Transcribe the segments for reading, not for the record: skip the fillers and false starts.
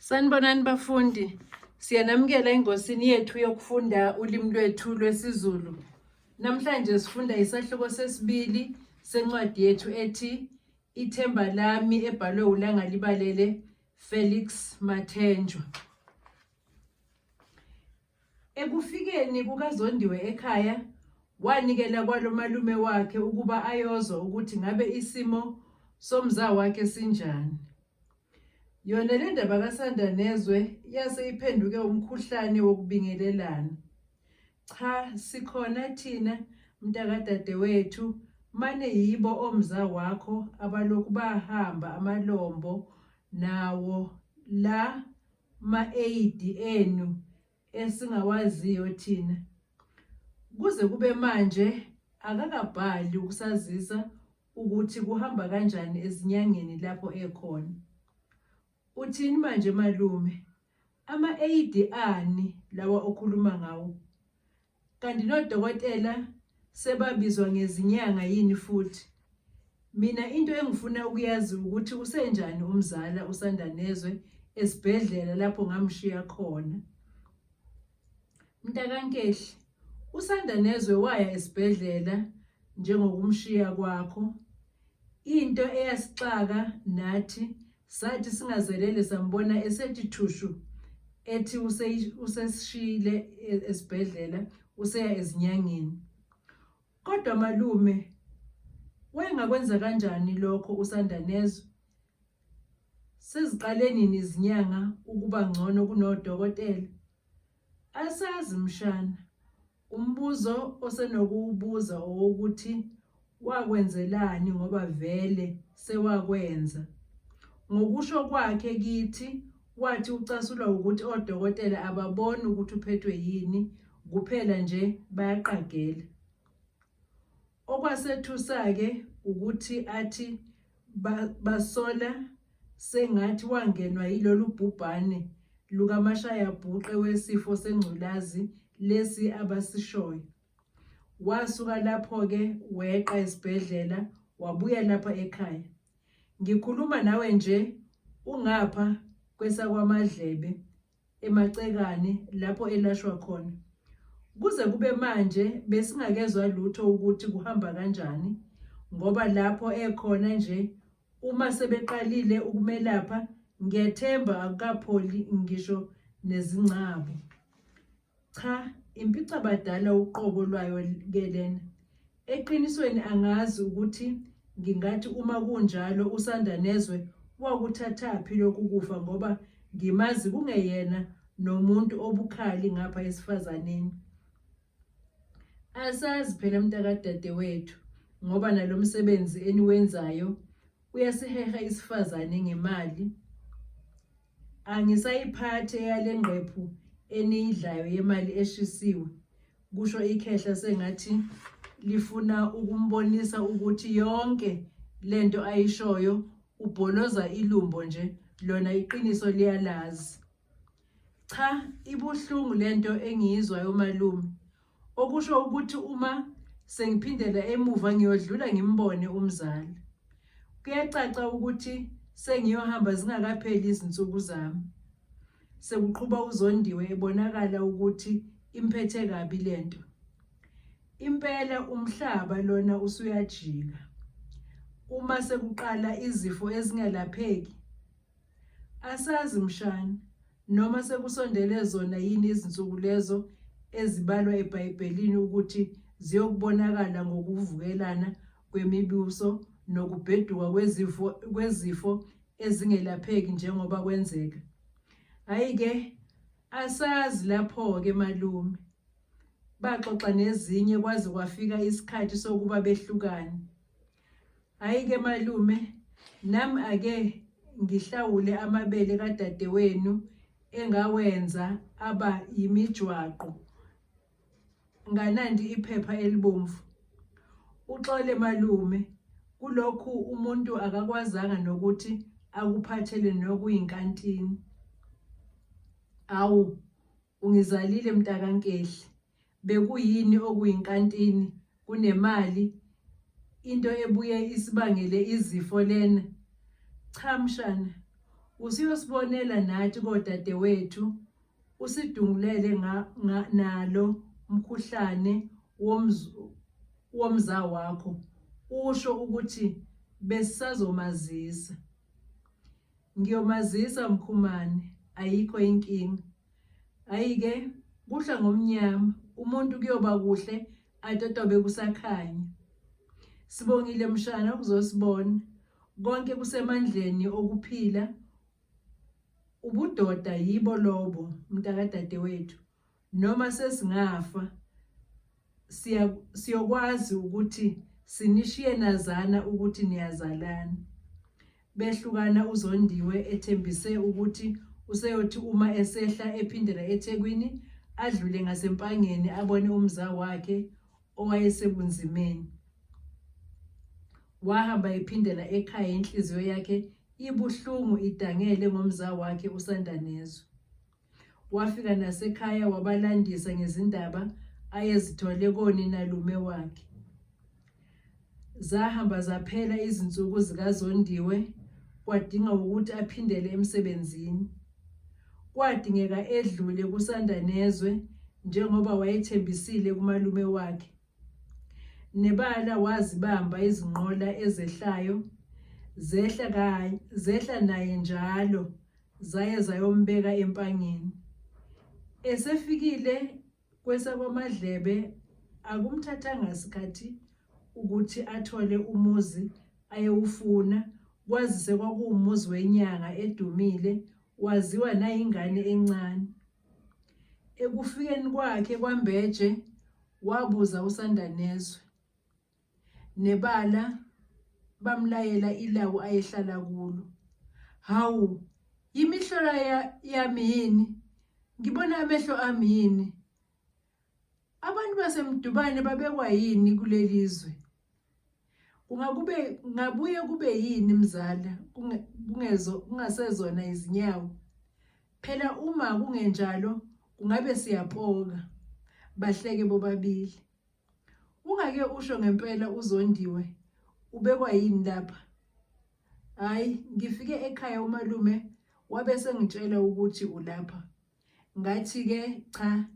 Sanibonani bafundi, siyanamukela engosini yethu yokufunda ulimi lwethu lwesiZulu. Namhlanje sifunda isahloko sesibili sencwadi yethu ethi Ithemba lami ebhalwe uLangalibalele Felix Mathenjwa. Ekufikeni kukaZondiwe ekhaya, wanikela kwalo malume wakhe ukuba ayozwa ukuthi ngabe isimo somza wakhe sinjani. Yona le ndaba kaSandanezwe yase iphenduke umkhuhlane wokubingelelana. Cha, sikhona thina mntakadadewethu, mane yibo omza wakho abalokhu bahamba amalombo nawo la ma-AD enu esingawaziyo thina. Kuze kube manje akakabhali ukusazisa ukuthi kuhamba kanjani ezinyangeni lapho ekhona. Uthini manje malume? Ama-AD ani lawa okhuluma ngawo? Kanti nodokotela sebabizwa ngezinyanga yini futhi? Mina into engifuna ukuyazi ukuthi usenjani umzala uSandanezwe esibhedlela lapho ngamshiya khona. Mntakankehli, uSandanezwe waya esibhedlela njengokumshiya kwakho. Into eyasixaka nathi sathi singazelele sambona esethi thushu ethi usesishile esibhedlela useya ezinyangeni. Kodwa malume, wayengakwenza kanjani lokho uSandanezwe? Seziqaleni izinyanga ukuba ngcono kunodokotela? Asazi mshana. Umbuzo osenokuwubuza owokuthi wakwenzelani ngoba vele sewakwenza. Ngokusho kwakhe kithi, wathi ucasulwa ukuthi odokotela ababoni ukuthi uphethwe yini, kuphela nje bayaqagela. Okwasethusa-ke ukuthi athi basola sengathi wangenwa yilolu bhubhane lukamashayabhuqe wesifo sengculazi lesi abasishoyo. Wasuka lapho-ke weqa esibhedlela wabuya lapha ekhaya. Ngikhuluma nawe nje ungapha kwesakwaMadlebe eMacekane lapho elashwa khona. Kuze kube manje besingakezwa lutho ukuthi kuhamba kanjani, ngoba lapho ekhona nje uma sebeqalile ukumelapha ngiyethemba akukapholi ngisho nezingcabo. Cha, impica badala uqobo lwayo ke lena. Eqinisweni angazi ukuthi ngingathi uma kunjalo uSandanezwe wakuthathaphi lokhu kufa ngoba ngimazi kungeyena nomuntu obukhali ngapha esifazaneni. Asazi phela mntakadadewethu ngoba nalomsebenzi eniwenzayo uyasiheha isifazane ngemali. Angisayiphathe yale ngqephu eniyidlayo yemali eshisiwe. Kusho ikhehla sengathi lifuna ukumbonisa ukuthi yonke lento ayishoyo ubholoza ilumbo nje, lona iqiniso liyalazi. Cha, ibuhlungu lento engiyizwayo malume. Okusho ukuthi uma sengiphindela emuva ngiyodlula ngimbone umzali. Kuyacaca ukuthi sengiyohamba zingakapheli izinsuku zami. Sekuqhuba uZondiwe ebonakala ukuthi imphethe kabi lento. Impela umhlaba lona usuyajika. Uma sekuqala izifo ezingelapheki, asazi mshana noma sekusondele zona yini izinsuku lezo ezibalwa eBhayibhelini ukuthi ziyokubonakala ngokuvukelana kwemibuso nokubheduka kwezifo ezingelapheki njengoba kwenzeka. Hayi-ke asazi lapho-ke malume. Baxoxa nezinye kwaze kwafika isikhathi sokuba behlukane. Hayi-ke malume, nami ake ngihlawule amabele kadadewenu engawenza aba yimijwaqo nganandi iphepha elibomvu. Uxole malume, kulokhu umuntu akakwazanga nokuthi akuphathele nokuyinkantini. Awu, ungizalile mntakankehli. Bekuyini okuyinkantini kunemali, into ebuye isibangele izifo lena? Cha mshana, Usiyosibonela nathi kodadewethu usidungulele nalo umkhuhlane womza wakho, usho ukuthi besazomazisa. Ngiyomazisa Mkhumane, ayikho inkinga. Ayike kuhla ngomnyama, umuntu kuyoba kuhle atotobe kusakhanya. Sibongile mshana ukuzosibona, konke kusemandleni okuphila. Ubudoda yibo lobo mntakadadewethu, noma sesingafa siyokwazi ukuthi sinishiye nazana ukuthi niyazalana. Behlukana uZondiwe ethembise ukuthi useyothi uma esehla ephindela eThekwini adlule ngaseMpangeni abone umza wakhe owayesebunzimeni. Wahamba ephindela ekhaya inhliziyo yakhe ibuhlungu idangele ngomza wakhe uSandanezwe. Wafika nasekhaya wabalandisa ngezindaba ayezithole koninalume wakhe. Zahamba zaphela izinsuku zikaZondiwe, kwadinga ukuthi aphindele emsebenzini. Kwadingeka edlule kuSandanezwe njengoba wayethembisile kumalume wakhe. Nebala wazibamba izinqola ezehlayo, zehla naye njalo, zaye zayombeka eMpangeni. Esefikile kwesakwaMadlebe akumthathanga isikhathi ukuthi athole umuzi ayewufuna, kwazise kwakuwumuzi wenyanga edumile, waziwa nayingane encane. Ekufikeni kwakhe kwaMbeje wabuza uSandanezwe. Nebala bamlayela ilawu ayehlala kulo. Hawu, yimihlola yami yini? Ngibona amehlo ami yini? Abantu basemdubane babekwa yini kulelizwe? Ngabuye kube yini mzala kungasezona izinyawo? Phela uma kungenjalo kungabe siyapoka. Bahleke bobabili. Ungake usho ngempela uZondiwe, ubekwa yini lapha? Hayi, ngifike ekhaya umalume wabese ngitshela ukuthi ulapha. Ngathi ke cha,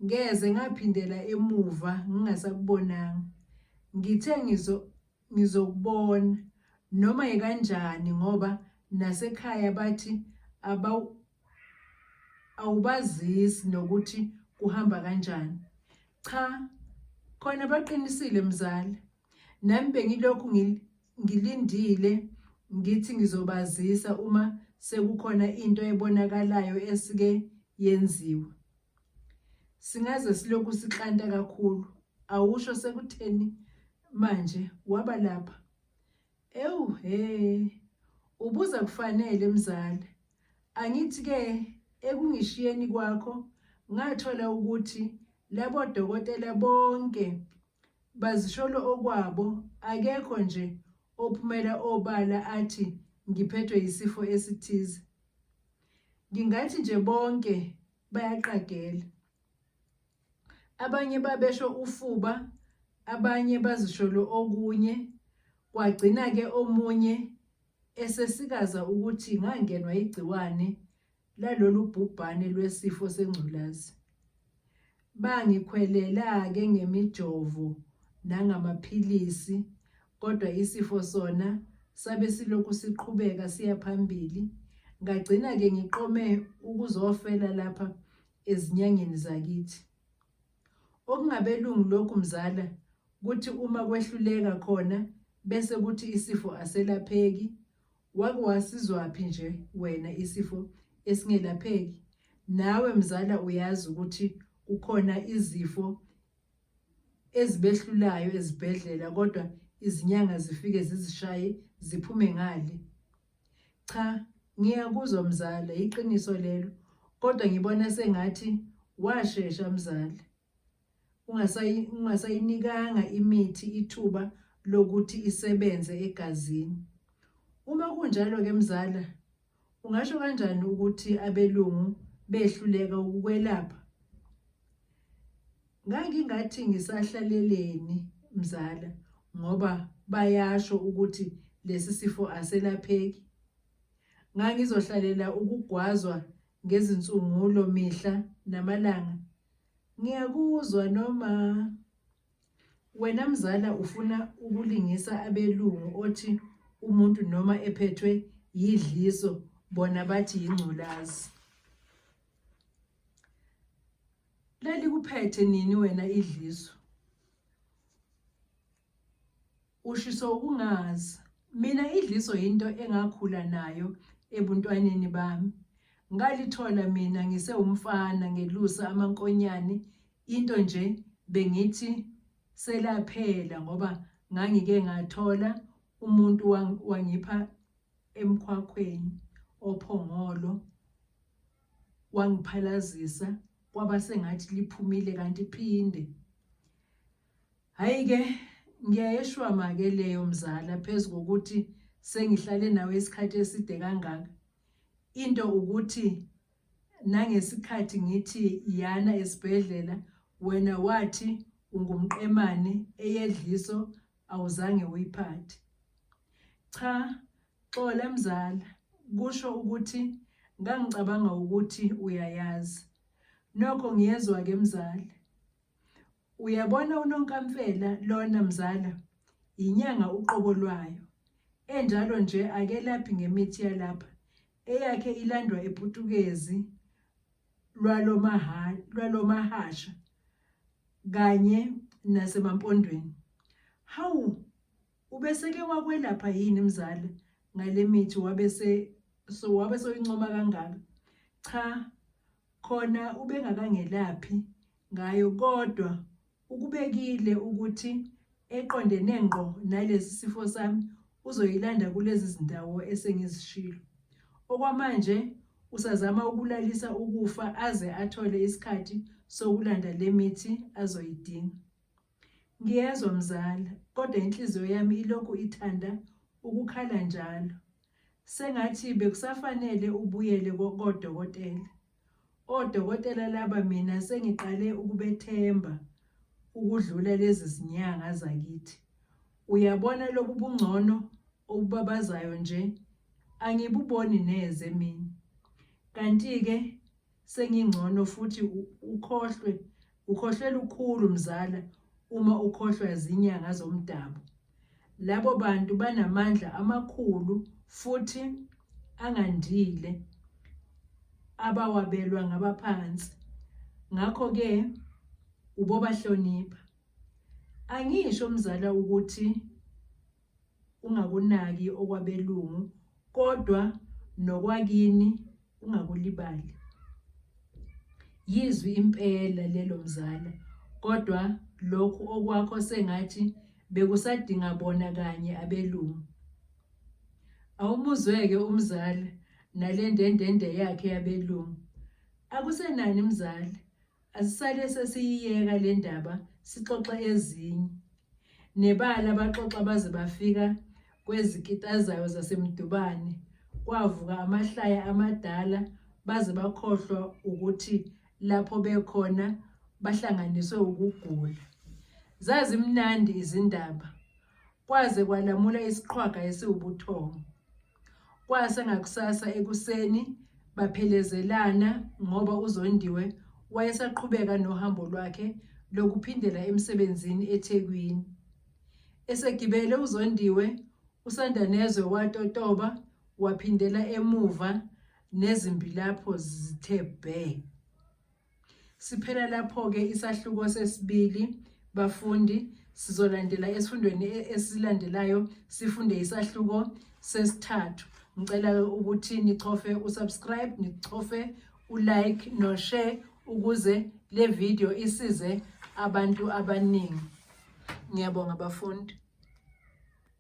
ngeze ngaphindela emuva ngingasakubonanga. Ngithe ngizokubona noma ekanjani ngoba nasekhaya bathi awubazisi nokuthi kuhamba kanjani. Cha, khona baqinisile mzala. Nami bengilokhu ngilindile ngithi ngizobazisa uma sekukhona into ebonakalayo esike yenziwe. Singaze silokhu siklanta kakhulu. Awusho sekutheni manje waba lapha? Ewu ubuza kufanele mzala. Angithi ke ekungishiyeni kwakho ngathola ukuthi labo dokotela bonke bazisholo okwabo, akekho nje ophumela obala athi ngiphethwe yisifo esithize. Ngingathi nje bonke bayaqagela. Abanye babesho ufuba, abanye bazisholo okunye, kwagcina ke omunye esesikaza ukuthi ngangenwa igciwane lalolu bhubhane lwesifo sengculazi. Bangikhwelela ke ngemijovo nangamaphilisi, kodwa isifo sona sabe silokhu siqhubeka siya phambili. Ngagcina ke ngiqome ukuzofela lapha ezinyangeni zakithi. Okungabelungu lokhu mzala, kuthi uma kwehluleka khona bese kuthi isifo aselapheki. Wake wasizwaphi nje wena isifo esingelapheki? Nawe mzala uyazi ukuthi kukhona izifo ezibehlulayo ezibhedlela kodwa izinyanga zifike zizishaye ziphume ngale. Cha, ngiyakuzwa mzala, iqiniso lelo, kodwa ngibona sengathi washesha mzala. Ungasayinikanga imithi ithuba lokuthi isebenze egazini. Uma kunjalo ke mzala, ungasho kanjani ukuthi abelungu behluleka ukukwelapha? Ngangingathi ngisahlaleleni mzala ngoba bayasho ukuthi lesi sifo aselapheki. ngangizohlalela ukugwazwa ngezinsungulo mihla namalanga. Ngiyakuzwa noma wena mzala ufuna ukulingisa abelungu othi umuntu noma ephethwe yidliso bona bathi ingculazi. Lalikuphethe nini wena idliso? Ushiso ukungazi. Mina idliso into engakhula nayo ebuntwaneni bami. Ngalithola mina ngise umfana ngelusa amankonyane, into nje bengithi selaphela ngoba ngangike ngathola umuntu wangipha emkhwakhweni ophongolo, wangiphalazisa kwaba sengathi liphumile kanti phinde. Hayi ke ngiyayeshwa ke leyo mzala phezulu kokuthi sengihlale nawe isikhathi eside kangaka. Into ukuthi nangesikhathi ngithi yana esibhedlela wena wathi ungumqemane eyedliso awuzange uyiphathe. Cha, xola mzala, kusho ukuthi ngangicabanga ukuthi uyayazi. Nokho ngiyezwa ke mzala. Uyabona uNonkamfela lona mzala, inyanga uqobo lwayo. Enjalo nje akelaphi ngemithi yalapha. Eyakhe ilandwa ePutukezi lwalo mahasha kanye nasemampondweni. Hawu, ubeseke wakwelapha yini mzala ngale mithi wabe soyincoma kangaka? Cha, khona ubengakangelaphi ngayo, kodwa ukubekile ukuthi eqondene ngqo nalesi sifo sami uzoyilanda kulezi zindawo esengizishilo. Okwamanje usazama ukulalisa ukufa aze athole isikhathi sokulanda lemithi azoyidinga. Ngiyezwa mzala, kodwa inhliziyo yami ilokhu ithanda ukukhala njalo. Sengathi bekusafanele ubuyele kodokotela. Odokotela laba mina sengiqale ukubethemba ukudlula lezi zinyanga zakithi. Uyabona lobu bungcono obubabazayo nje angibuboni neze mina. Kanti ke sengingcono futhi ukhohlwe lukhulu mzala uma ukhohlwa zinyanga zomdabu. Labo bantu banamandla amakhulu futhi angandile abawabelwa ngabaphansi. Ngakho ke ubobahlonipha. Angisho mzala ukuthi ungakunaki okwabelungu, kodwa nokwakini ungakulibali. Yizwi impela lelo mzala, kodwa lokhu okwakho sengathi bekusadinga bona kanye abelungu. Awumuzweke umzala nalendendende yakhe yabelungu. Akusenani mzala, asisale sesiyiyeka le ndaba sixoxe ezinye. Nebala baxoxa baze bafika kwezikitazayo zasemdubane. Kwavuka amahlaya amadala baze bakhohlwa ukuthi lapho bekhona bahlanganiswe ukugula. Zazimnandi izindaba, kwaze kwalamula isiqhwaga esiwubuthongo. Kwase ngakusasa ekuseni baphelezelana ngoba uZondiwe wayesaqhubeka nohambo lwakhe lokuphindela emsebenzini eThekwini. Esegibele uZondiwe, uSandanezwe watotoba waphindela emuva nezimbi lapho zithe bhe. Siphela lapho ke isahluko sesibili bafundi. Sizolandela esifundweni esilandelayo sifunde isahluko sesithathu. Ngicela ukuthi nichofe usubscribe, nichofe ulike no share ukuze le video isize abantu abaningi. Ngiyabonga bafundi.